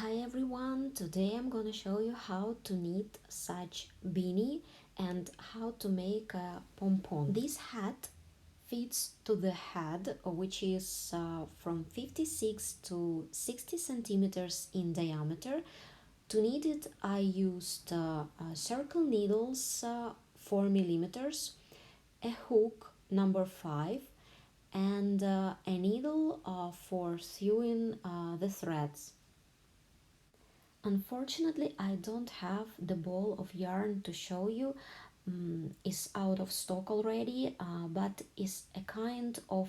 Hi everyone, today I'm gonna show you how to knit such beanie and how to make a pom-pom. This hat fits to the head, which is from 56 to 60 centimeters in diameter. To knit it I used circle needles 4 millimeters, a hook number 5 and a needle for sewing the threads. Unfortunately, I don't have the ball of yarn to show you. It's out of stock already, but it's a kind of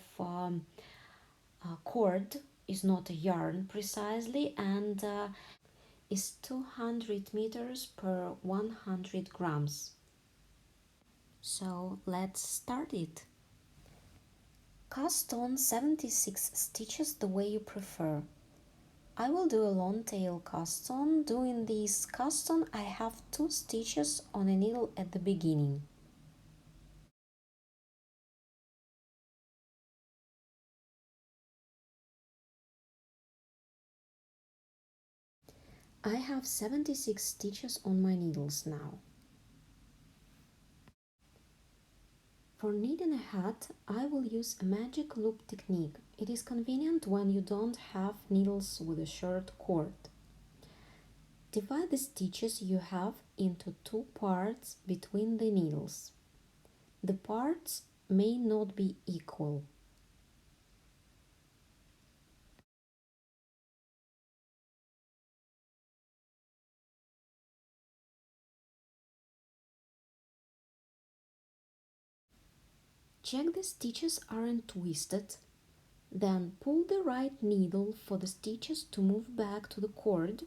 cord. Is not a yarn precisely, and is 200 meters per 100 grams. So let's start it. Cast on 76 stitches the way you prefer. I will do a long tail cast on. Doing this cast on I have 2 stitches on a needle at the beginning. I have 76 stitches on my needles now. For knitting a hat, I will use a magic loop technique. It is convenient when you don't have needles with a short cord. Divide the stitches you have into 2 parts between the needles. The parts may not be equal. Check the stitches aren't twisted. Then pull the right needle for the stitches to move back to the cord,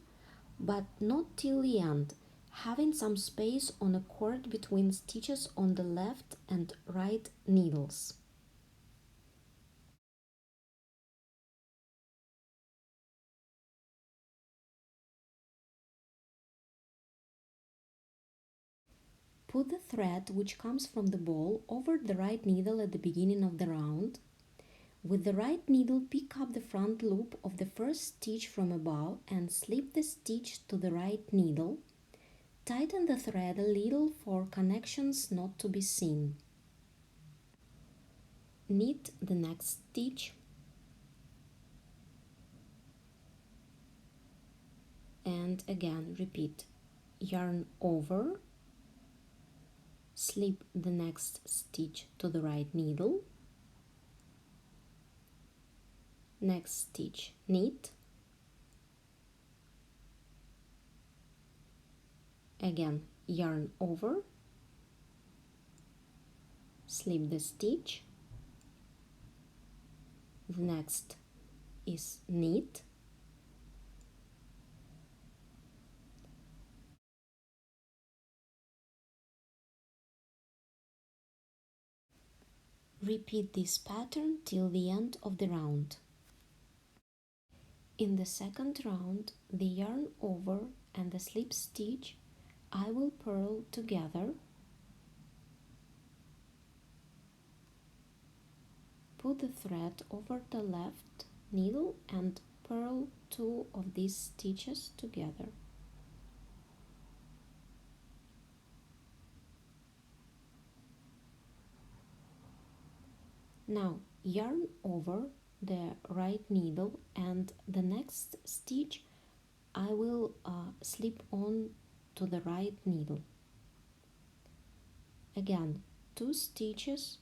but not till the end, having some space on a cord between stitches on the left and right needles. Put the thread which comes from the ball over the right needle at the beginning of the round. With the right needle, pick up the front loop of the first stitch from above and slip the stitch to the right needle. Tighten the thread a little for connections not to be seen. Knit the next stitch and again repeat. Yarn over, slip the next stitch to the right needle, next stitch knit, again yarn over, slip the stitch, the next is knit, repeat this pattern till the end of the round. In the second round, the yarn over and the slip stitch I will purl together. Put the thread over the left needle and purl 2 of these stitches together. Now yarn over the right needle and the next stitch I will slip on to the right needle. Again 2 stitches,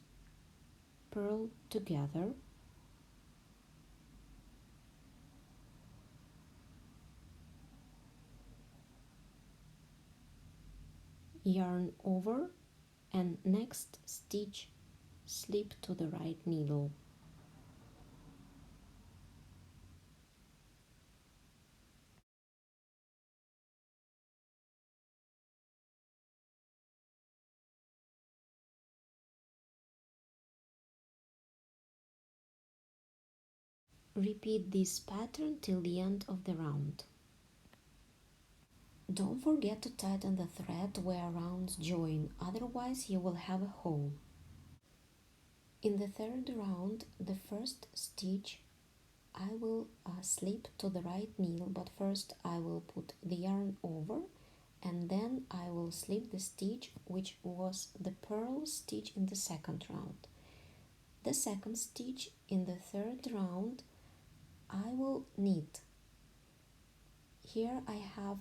purl together, yarn over and next stitch slip to the right needle. Repeat this pattern till the end of the round. Don't forget to tighten the thread where rounds join, otherwise you will have a hole. In the third round, the first stitch I will slip to the right needle, but first I will put the yarn over and then I will slip the stitch which was the purl stitch in the second round. The second stitch in the third round I will knit. Here I have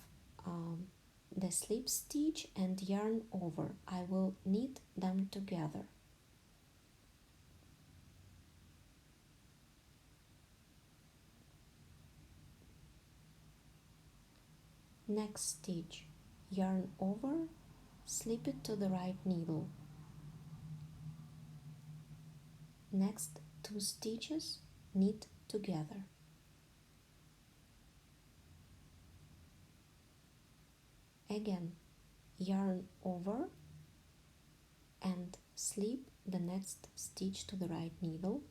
the slip stitch and yarn over. I will knit them together. Next stitch, yarn over, slip it to the right needle. Next 2 stitches, knit together. Again, yarn over and slip the next stitch to the right needle.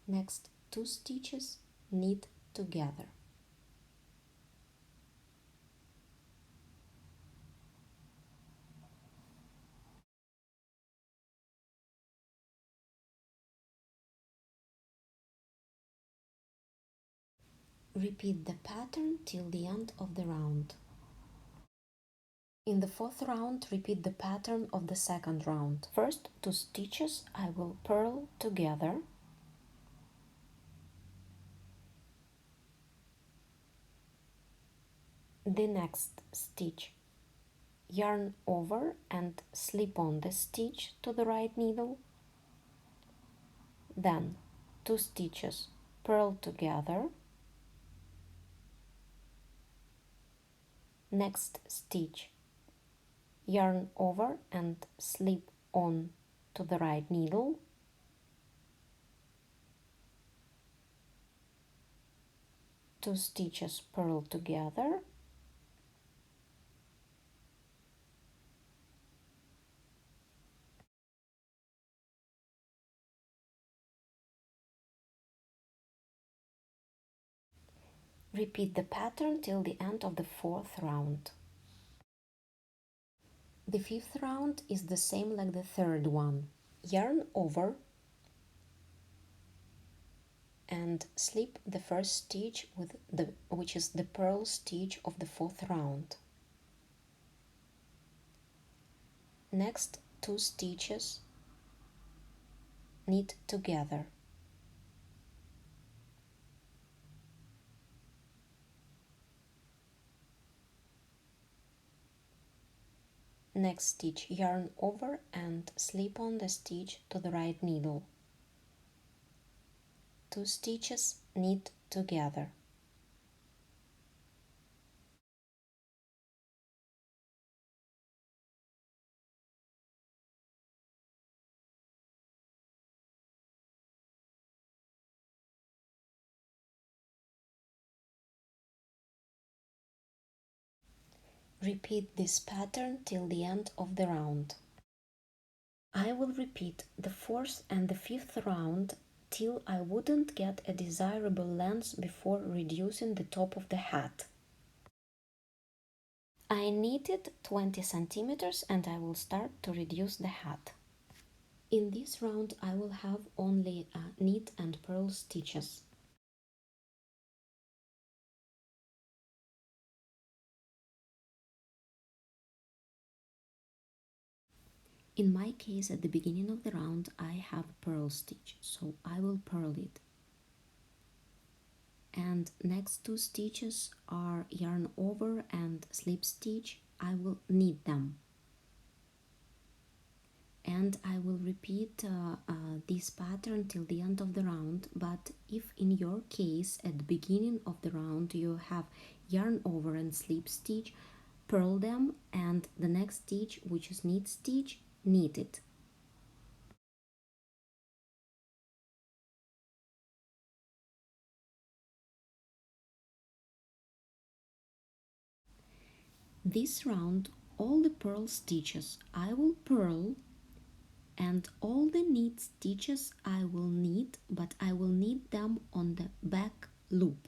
Next 2 stitches, knit together. Repeat the pattern till the end of the round. In the fourth round, repeat the pattern of the second round. First 2 stitches I will purl together. The next stitch, yarn over and slip on the stitch to the right needle. Then 2 stitches, purl together. Next stitch, yarn over and slip on to the right needle. Two stitches, purl together. Repeat the pattern till the end of the fourth round. The fifth round is the same like the third one. Yarn over and slip the first stitch which is the purl stitch of the fourth round. Next 2 stitches, knit together. Next stitch, yarn over and slip on the stitch to the right needle. 2 stitches, knit together. Repeat this pattern till the end of the round. I will repeat the fourth and the fifth round till I wouldn't get a desirable length before reducing the top of the hat. I knitted 20 centimeters and I will start to reduce the hat. In this round I will have only knit and purl stitches. In my case, at the beginning of the round I have a purl stitch, so I will purl it. And next 2 stitches are yarn over and slip stitch. I will knit them. And I will repeat this pattern till the end of the round, but if in your case at the beginning of the round you have yarn over and slip stitch, purl them and the next stitch, which is knit stitch, knit it. This round all the purl stitches I will purl and all the knit stitches I will knit, but I will knit them on the back loop.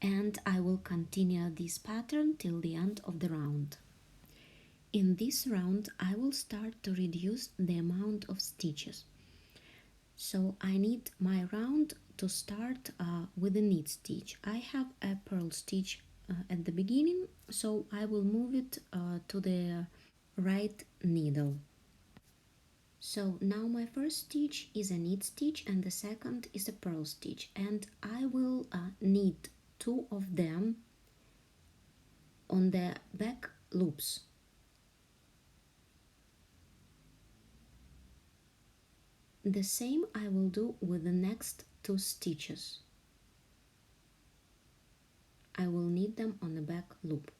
and I will continue this pattern till the end of the round. In this round, I will start to reduce the amount of stitches. So I need my round to start with a knit stitch. I have a purl stitch at the beginning, so I will move it to the right needle. So now my first stitch is a knit stitch and the second is a purl stitch, and I will knit two of them on the back loops. The same I will do with the next two stitches. I will knit them on the back loop.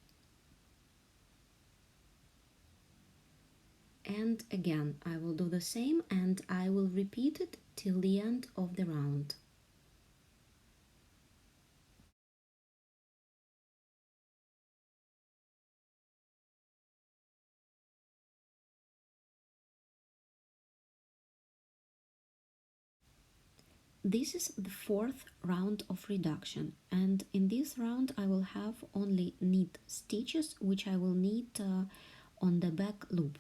And again I will do the same, and I will repeat it till the end of the round. This is the fourth round of reduction, and in this round I will have only knit stitches which I will knit on the back loop.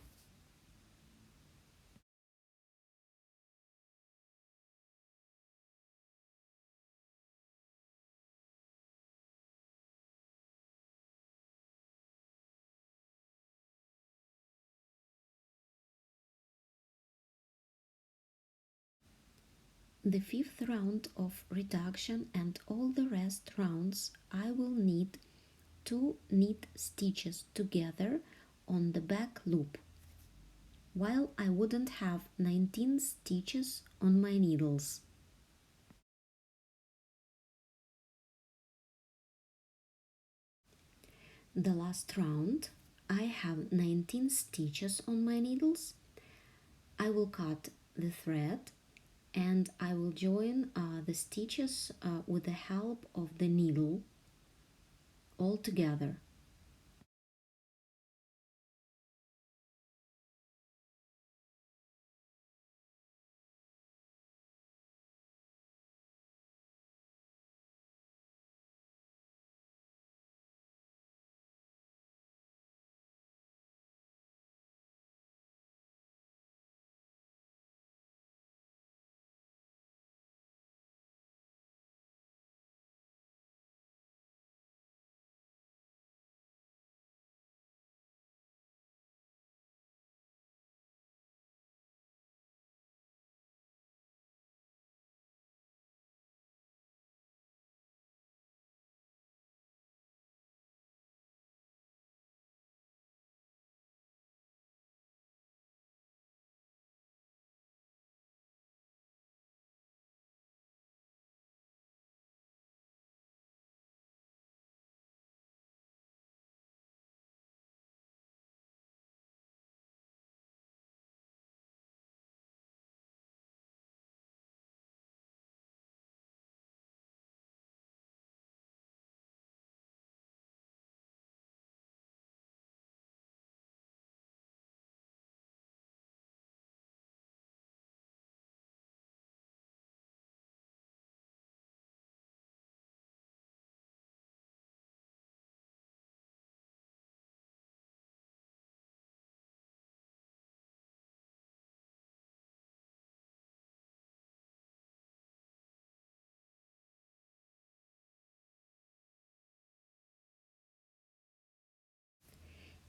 The fifth round of reduction and all the rest rounds I will knit two knit stitches together on the back loop, while I wouldn't have 19 stitches on my needles. The last round I have 19 stitches on my needles. I will cut the thread and I will join the stitches with the help of the needle all together.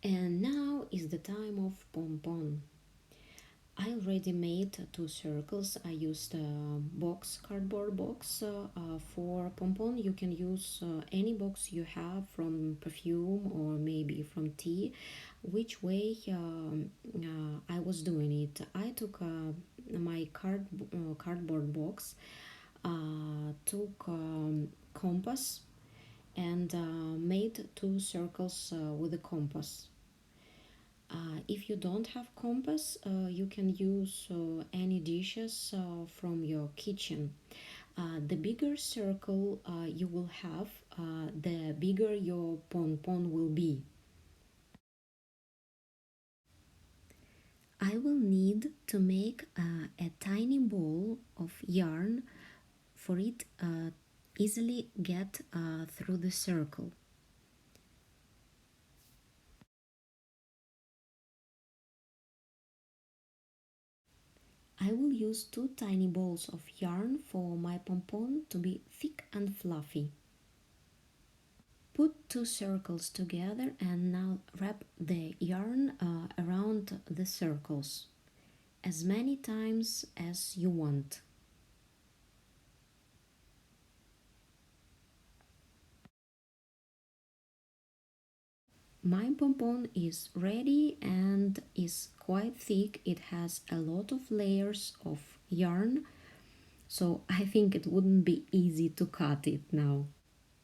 And now is the time of Pom-Pom. I already made two circles. I used a cardboard box for Pom-Pom. You can use any box you have from perfume or maybe from tea. Which way I was doing it? I took my cardboard box, took compass and made two circles with a compass. If you don't have compass, you can use any dishes from your kitchen. The bigger circle you will have, the bigger your pom-pom will be. I will need to make a tiny ball of yarn. For it, easily get through the circle. I will use two tiny balls of yarn for my pom-pom to be thick and fluffy. Put two circles together and now wrap the yarn around the circles as many times as you want. My pom-pom is ready and is quite thick. It has a lot of layers of yarn, so I think it wouldn't be easy to cut it now.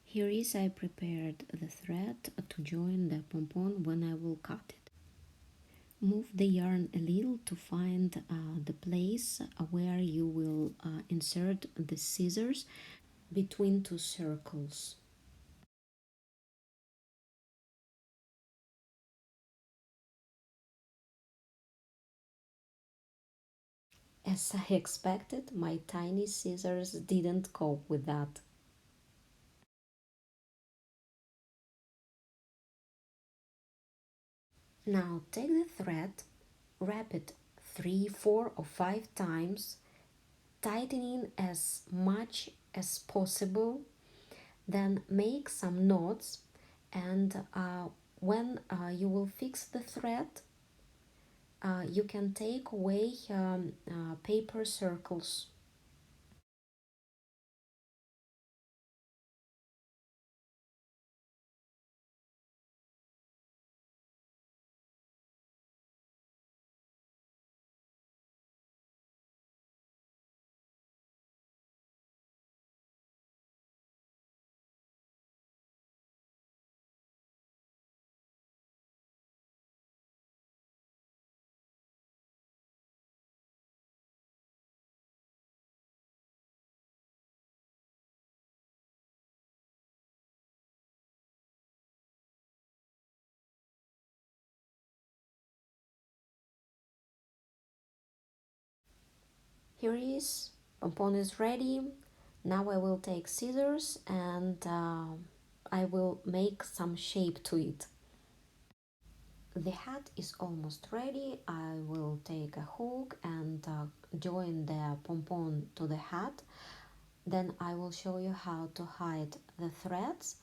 Here is I prepared the thread to join the pom-pom when I will cut it. Move the yarn a little to find the place where you will insert the scissors between two circles. As I expected, my tiny scissors didn't cope with that. Now take the thread, wrap it 3, 4 or 5 times, tightening as much as possible, then make some knots, and when you will fix the thread, you can take away paper circles. Here is, pom-pom is ready. Now I will take scissors and I will make some shape to it. The hat is almost ready. I will take a hook and join the pom-pom to the hat. Then I will show you how to hide the threads,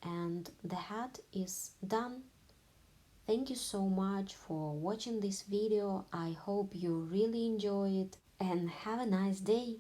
and the hat is done. Thank you so much for watching this video. I hope you really enjoy it and have a nice day.